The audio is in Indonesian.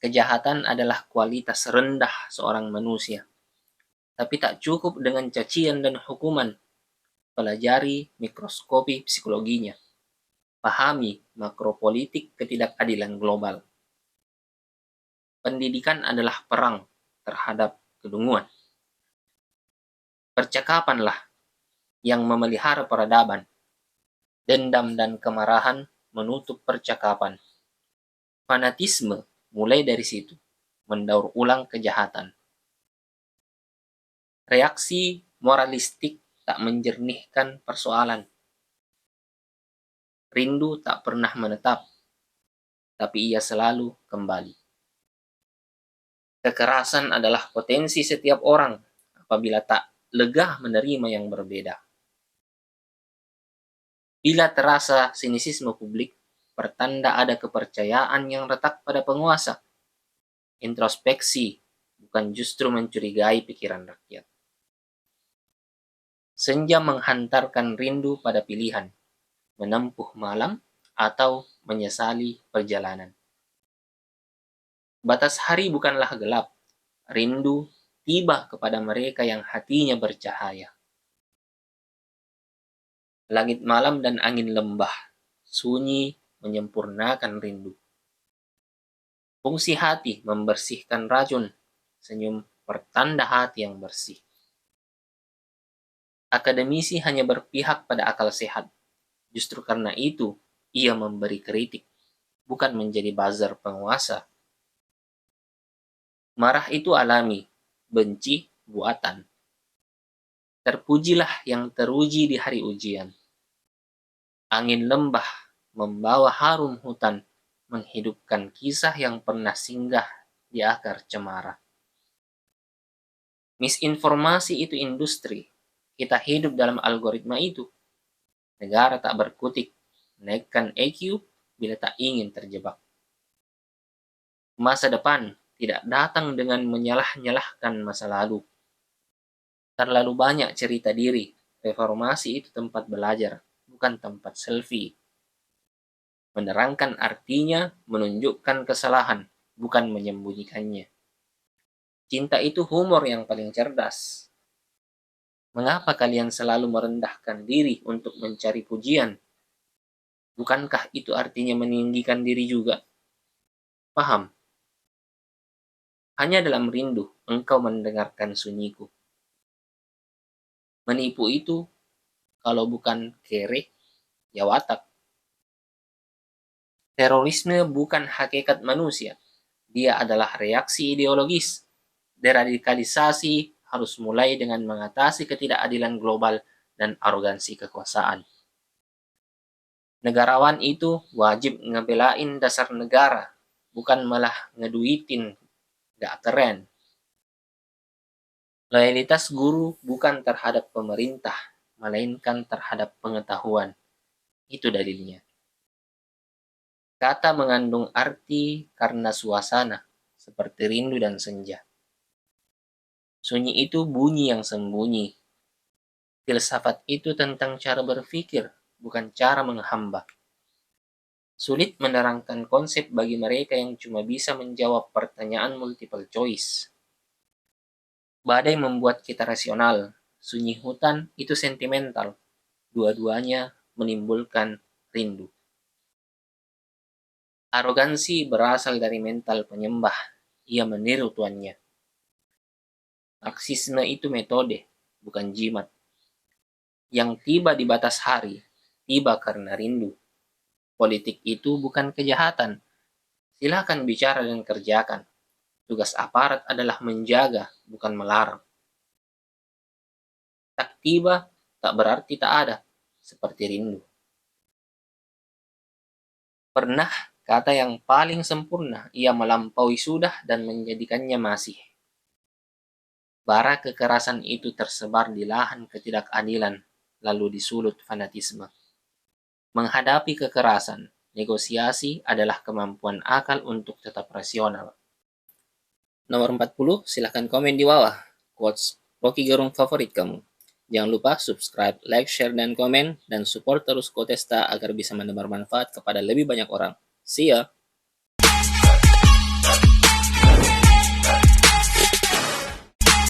Kejahatan adalah kualitas rendah seorang manusia. Tapi tak cukup dengan cacian dan hukuman. Pelajari mikroskopi psikologinya. Pahami makropolitik ketidakadilan global. Pendidikan adalah perang terhadap kedunguan. Percakapanlah yang memelihara peradaban. Dendam dan kemarahan menutup percakapan. Fanatisme mulai dari situ, mendaur ulang kejahatan. Reaksi moralistik tak menjernihkan persoalan. Rindu tak pernah menetap, tapi ia selalu kembali. Kekerasan adalah potensi setiap orang apabila tak lega menerima yang berbeda. Bila terasa sinisisme publik, pertanda ada kepercayaan yang retak pada penguasa. Introspeksi bukan justru mencurigai pikiran rakyat. Senja menghantarkan rindu pada pilihan, menempuh malam atau menyesali perjalanan. Batas hari bukanlah gelap, rindu tiba kepada mereka yang hatinya bercahaya. Langit malam dan angin lembah, sunyi menyempurnakan rindu. Fungsi hati membersihkan racun, senyum pertanda hati yang bersih. Akademisi hanya berpihak pada akal sehat. Justru karena itu, ia memberi kritik, bukan menjadi buzzer penguasa. Marah itu alami, benci buatan. Terpujilah yang teruji di hari ujian. Angin lembah membawa harum hutan, menghidupkan kisah yang pernah singgah di akar cemara. Misinformasi itu industri. Kita hidup dalam algoritma itu. Negara tak berkutik, naikkan EQ bila tak ingin terjebak. Masa depan tidak datang dengan menyalah-nyalahkan masa lalu. Terlalu banyak cerita diri. Reformasi itu tempat belajar, bukan tempat selfie. Menerangkan artinya menunjukkan kesalahan, bukan menyembunyikannya. Cinta itu humor yang paling cerdas. Mengapa kalian selalu merendahkan diri untuk mencari pujian? Bukankah itu artinya meninggikan diri juga? Paham? Hanya dalam rindu engkau mendengarkan sunyiku. Menipu itu, kalau bukan kere, ya watak. Terorisme bukan hakikat manusia. Dia adalah reaksi ideologis. Deradikalisasi harus mulai dengan mengatasi ketidakadilan global dan arogansi kekuasaan. Negarawan itu wajib ngebelain dasar negara, bukan malah ngeduitin gak keren. Loyalitas guru bukan terhadap pemerintah, melainkan terhadap pengetahuan. Itu dalilnya. Kata mengandung arti karena suasana, seperti rindu dan senja. Sunyi itu bunyi yang sembunyi. Filsafat itu tentang cara berpikir, bukan cara menghamba. Sulit menerangkan konsep bagi mereka yang cuma bisa menjawab pertanyaan multiple choice. Badai membuat kita rasional, sunyi hutan itu sentimental. Dua-duanya menimbulkan rindu. Arogansi berasal dari mental penyembah. Ia meniru tuannya. Marxisme itu metode, bukan jimat. Yang tiba di batas hari, tiba karena rindu. Politik itu bukan kejahatan. Silakan bicara dan kerjakan. Tugas aparat adalah menjaga, bukan melarang. Tak tiba, tak berarti tak ada, seperti rindu. Pernah kata yang paling sempurna, ia melampaui sudah dan menjadikannya masih. Bara kekerasan itu tersebar di lahan ketidakadilan, lalu disulut fanatisme. Menghadapi kekerasan, negosiasi adalah kemampuan akal untuk tetap rasional. Nomor 40, silahkan komen di bawah. Quotes Rocky Gerung favorit kamu. Jangan lupa subscribe, like, share, dan komen, dan support terus Quotesta agar bisa menebar manfaat kepada lebih banyak orang. See ya!